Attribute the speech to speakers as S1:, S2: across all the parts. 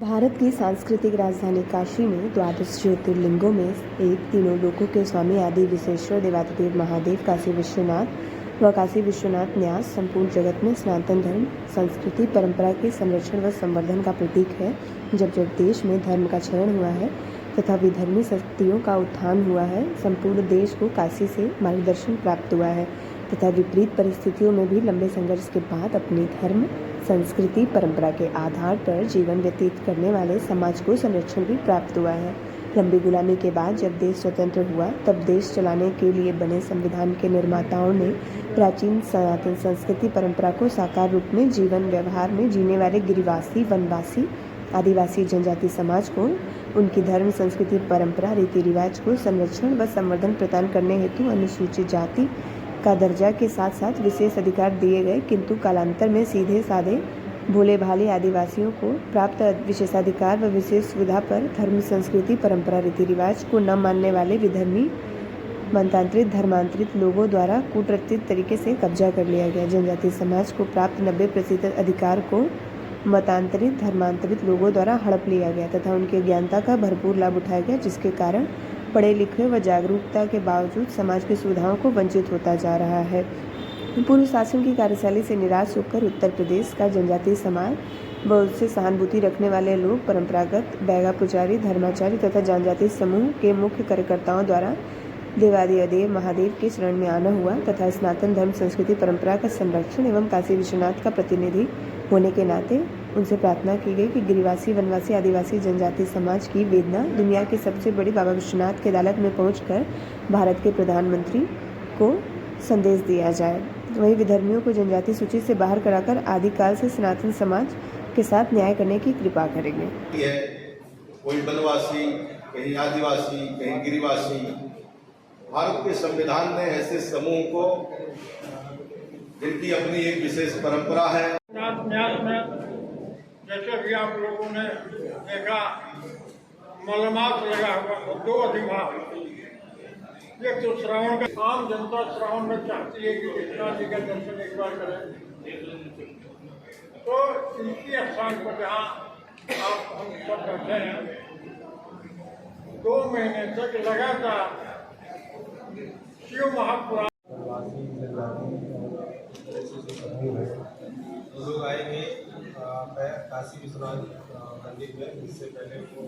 S1: भारत की सांस्कृतिक राजधानी काशी में द्वादश ज्योतिर्लिंगों में एक तीनों लोकों के स्वामी आदि विश्वेश्वर देवाधिदेव महादेव काशी विश्वनाथ न्यास संपूर्ण जगत में सनातन धर्म संस्कृति परंपरा के संरक्षण व संवर्धन का प्रतीक है। जब देश में धर्म का क्षरण हुआ है तथा विधर्मी शक्तियों का उत्थान हुआ है, संपूर्ण देश को काशी से मार्गदर्शन प्राप्त हुआ है तथा विपरीत परिस्थितियों में भी लंबे संघर्ष के बाद अपनी धर्म संस्कृति परंपरा के आधार पर जीवन व्यतीत करने वाले समाज को संरक्षण भी प्राप्त हुआ है। लंबी गुलामी के बाद जब देश स्वतंत्र हुआ तब देश चलाने के लिए बने संविधान के निर्माताओं ने प्राचीन सनातन संस्कृति परंपरा को साकार रूप में जीवन व्यवहार में जीने वाले गिरिवासी वनवासी आदिवासी जनजाति समाज को उनकी धर्म संस्कृति परंपरा रीति रिवाज को संरक्षण व संवर्धन प्रदान करने हेतु अनुसूचित जाति का दर्जा के साथ साथ विशेष अधिकार दिए गए, किंतु कालांतर में सीधे साधे भोले भाले आदिवासियों को प्राप्त विशेषाधिकार व विशेष सुविधा पर धर्म संस्कृति परंपरा रीति रिवाज को न मानने वाले विधर्मी मनतांत्रित धर्मांतरित लोगों द्वारा कूटनीतिक तरीके से कब्जा कर लिया गया। जनजाति समाज को प्राप्त 90% अधिकार को मतांतरित धर्मांतरित लोगों द्वारा हड़प लिया गया तथा उनके ज्ञानता का भरपूर लाभ उठाया गया, जिसके कारण पढ़े लिखे व जागरूकता के बावजूद समाज की सुविधाओं को वंचित होता जा रहा है। पूर्व शासन की कार्यशैली से निराश होकर उत्तर प्रदेश का जनजातीय समाज व उससे सहानुभूति रखने वाले लोग परंपरागत बैगा पुजारी धर्माचारी तथा जनजातीय समूह के मुख्य कार्यकर्ताओं द्वारा देवाधिदेव महादेव के शरण में आना हुआ तथा सनातन धर्म संस्कृति परंपरा का संरक्षण एवं काशी विश्वनाथ का प्रतिनिधि होने के नाते उनसे प्रार्थना की गई कि गिरिवासी वनवासी आदिवासी जनजाति समाज की वेदना दुनिया की सबसे बड़ी बाबा विश्वनाथ के अदालत में पहुंचकर भारत के प्रधानमंत्री को संदेश दिया जाए। वहीं विधर्मियों को जनजाति सूची से बाहर कराकर आदिकाल से सनातन समाज के साथ न्याय करने की कृपा करेंगे।
S2: कोई वनवासी, कहीं आदिवासी, कहीं गिरिवासी, भारत के संविधान ने ऐसे समूह को जिनकी अपनी एक विशेष परंपरा है।
S3: न्यास में जैसे भी आप लोगों ने देखा मलमास लगा हुआ 2 अधिमास, एक तो श्रावण का आम जनता श्रावण में चाहती है कि विश्वनाथ जी का दर्शन एक बार करें, तो इनकी स्थान पर जहाँ आप हम सब बैठे हैं 2 महीने तक लगातार शिव महापुराण
S4: लोग आएंगे काशी विश्वनाथ मंदिर में। इससे पहले वो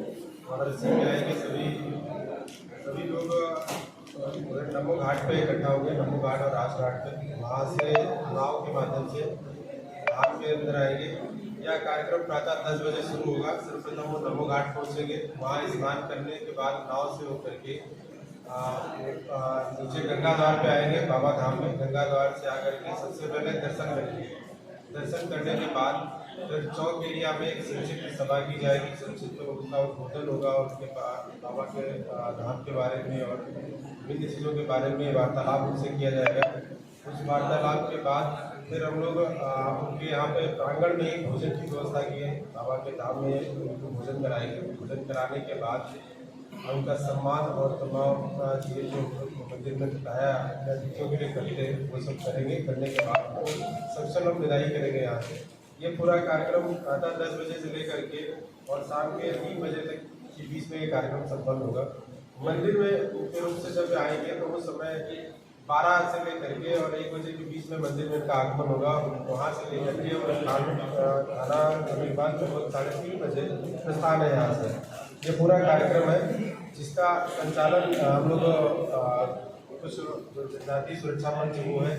S4: वाराणसी में आएंगे। सभी लोग नमो घाट पे इकट्ठा हो गए, नमो घाट और राज घाट पे। वहाँ से नाव के माध्यम से घाट के अंदर आएंगे। यह कार्यक्रम प्रातः 10 बजे शुरू होगा। सर्वप्रथम वो नमो घाट पहुँचेंगे, वहाँ स्नान करने के बाद नाव से होकर के नीचे गंगा द्वार पे आएंगे। बाबा धाम में गंगा द्वार से आकर के सबसे पहले दर्शन करेंगे। दर्शन करने के बाद फिर चौक एरिया में एक संक्षिप्त सभा की जाएगी। संक्षिप्त उनका उद्बोधन होगा और उसके बाद बाबा के धाम के बारे में और विभिन्न चीज़ों के बारे में वार्तालाप उनसे किया जाएगा। उस वार्तालाप के बाद फिर हम लोग उनके यहाँ पे प्रांगण में एक भोजन की व्यवस्था की है। बाबा के धाम में उनको भोजन कराएंगे। भोजन कराने के बाद उनका सम्मान और तमाम चीज़ें जो मंदिर में बताया अतिथियों के लिए करते हैं वो सब करेंगे। करने के बाद सबसे लोग विदाई करेंगे यहाँ से। ये पूरा कार्यक्रम प्रातः 10 बजे से लेकर के और शाम के 3 बजे तक के बीच में ये कार्यक्रम संपन्न होगा। मंदिर में मुख्य रूप से जब आएंगे तो उस समय 12 से लेकर के और 1 बजे के बीच में मंदिर में इनका आगमन होगा। वहाँ से लेकर के और खाना के बाद लगभग 3:30 बजे प्रस्थान है यहाँ से। ये पूरा कार्यक्रम है जिसका संचालन हम लोग कुछ जातीय सुरक्षा मंच वो है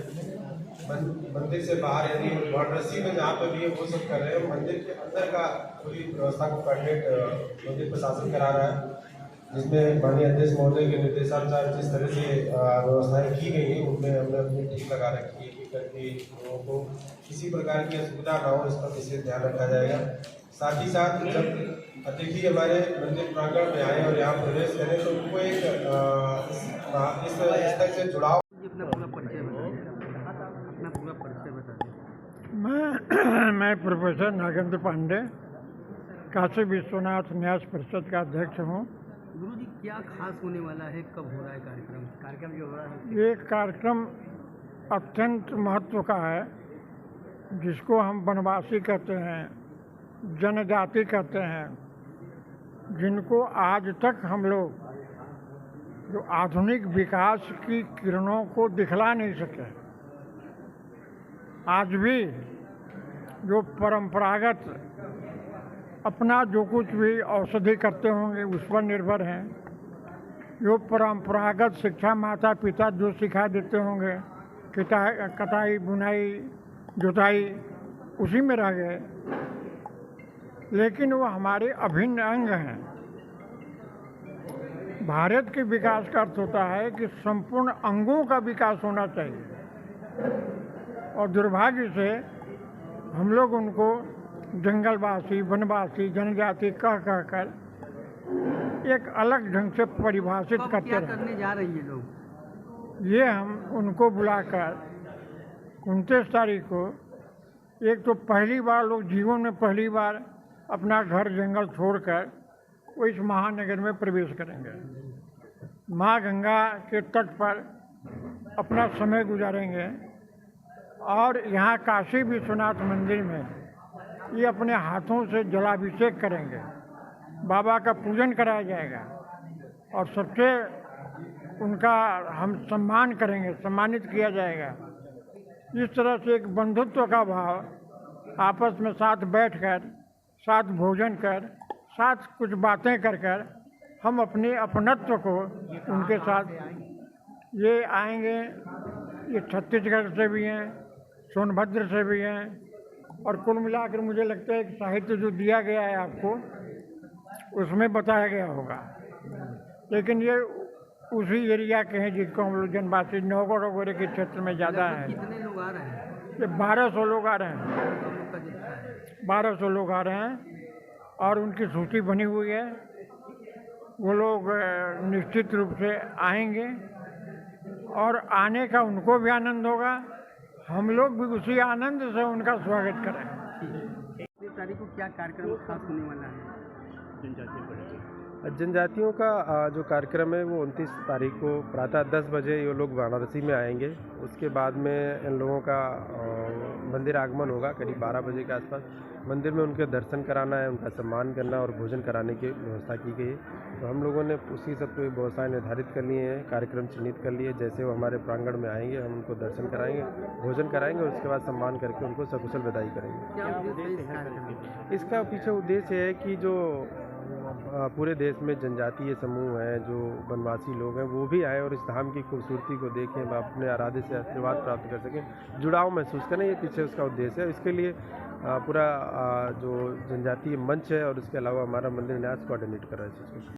S4: मंदिर से बाहर यानी वाराणसी में जहाँ पर भी है वो सब कर रहे हैं। मंदिर के अंदर का पूरी व्यवस्था को कोऑर्डिनेट मंदिर प्रशासन करा रहा है, जिसमें माननीय अध्यक्ष महोदय के निर्देशानुसार जिस तरह से व्यवस्थाएं की गई हैं उनमें हमने अपनी टीम लगा रखी है कि करके लोगों को किसी प्रकार की असुविधा ना हो, इसका विशेष ध्यान रखा जाएगा। साथ ही साथ जब अतिथि हमारे मंदिर प्रांगण में आए और यहाँ प्रवेश करें तो उनको एक इस तक से जुड़ाव।
S3: मैं प्रोफेसर नागेंद्र पांडे काशी विश्वनाथ न्यास परिषद का अध्यक्ष हूँ।
S5: गुरुजी, क्या खास होने वाला है? कब हो रहा है कार्यक्रम जो हो रहा है?
S3: ये कार्यक्रम अत्यंत महत्व का है, जिसको हम वनवासी कहते हैं, जनजाति कहते हैं। जिनको आज तक हम लोग जो आधुनिक विकास की किरणों को दिखला नहीं सके, आज भी जो परंपरागत अपना जो कुछ भी औषधि करते होंगे उस पर निर्भर हैं, जो परंपरागत शिक्षा माता पिता जो सिखा देते होंगे, कटाई बुनाई जुताई उसी में रह गए, लेकिन वो हमारे अभिन्न अंग हैं। भारत के विकास का अर्थ होता है कि संपूर्ण अंगों का विकास होना चाहिए, और दुर्भाग्य से हम लोग उनको जंगलवासी, वनवासी, जनजाति कह कर एक अलग ढंग से परिभाषित करते
S5: क्या
S3: हैं।
S5: करने जा रही है लोग?
S3: ये हम उनको बुलाकर 29 तारीख को, एक तो पहली बार लोग जीवन में पहली बार अपना घर जंगल छोड़कर वो इस महानगर में प्रवेश करेंगे, माँ गंगा के तट पर अपना समय गुजारेंगे, और यहाँ काशी विश्वनाथ मंदिर में ये अपने हाथों से जलाभिषेक करेंगे, बाबा का पूजन कराया जाएगा, और सबसे उनका हम सम्मान करेंगे, सम्मानित किया जाएगा। इस तरह से एक बंधुत्व का भाव, आपस में साथ बैठकर, साथ भोजन कर, साथ कुछ बातें कर हम अपने अपनत्व को उनके साथ, ये आएंगे, ये छत्तीसगढ़ से भी हैं, सोनभद्र से भी हैं, और कुल मिलाकर मुझे लगता है कि साहित्य जो दिया गया है आपको उसमें बताया गया होगा, लेकिन ये उसी एरिया के हैं जिसको हम लोग जनवासी नौगढ़ वगैरह के क्षेत्र में ज़्यादा है।
S5: कितने लोग आ रहे हैं?
S3: ये 1200 लोग आ रहे हैं,
S5: हम लोग का जितना है
S3: 1200 लोग आ रहे हैं, और उनकी सूची बनी हुई है। वो लोग निश्चित रूप से आएंगे, और आने का उनको भी आनंद होगा, हम लोग भी उसी आनंद से उनका स्वागत करें।
S5: 1 तारीख को क्या कार्यक्रम खास होने वाला है?
S4: जनजातियों का जो कार्यक्रम है वो 29 तारीख को प्रातः 10 बजे ये लोग वाराणसी में आएंगे। उसके बाद में इन लोगों का मंदिर आगमन होगा करीब 12 बजे के आसपास। मंदिर में उनके दर्शन कराना है, उनका सम्मान करना और भोजन कराने की व्यवस्था की गई है। तो हम लोगों ने उसी सब कोई व्यवस्थाएँ निर्धारित कर लिए हैं, कार्यक्रम चिन्हित कर लिए। जैसे वो हमारे प्रांगण में आएंगे हम उनको दर्शन कराएंगे, भोजन कराएंगे, और उसके बाद सम्मान करके उनको सकुशल विदाई करेंगे।
S5: क्या उद्देश्य है इस कार्यक्रम का?
S4: इसका पीछे उद्देश्य है कि जो पूरे देश में जनजातीय समूह हैं, जो वनवासी लोग हैं, वो भी आए और इस धाम की खूबसूरती को देखें, अपने आराध्य से आशीर्वाद प्राप्त कर सकें, जुड़ाव महसूस करें। ये पीछे उसका उद्देश्य है। इसके लिए पूरा जो जनजातीय मंच है और इसके अलावा हमारा मंदिर न्यास कोऑर्डिनेट कर रहा है इस चीज़ को।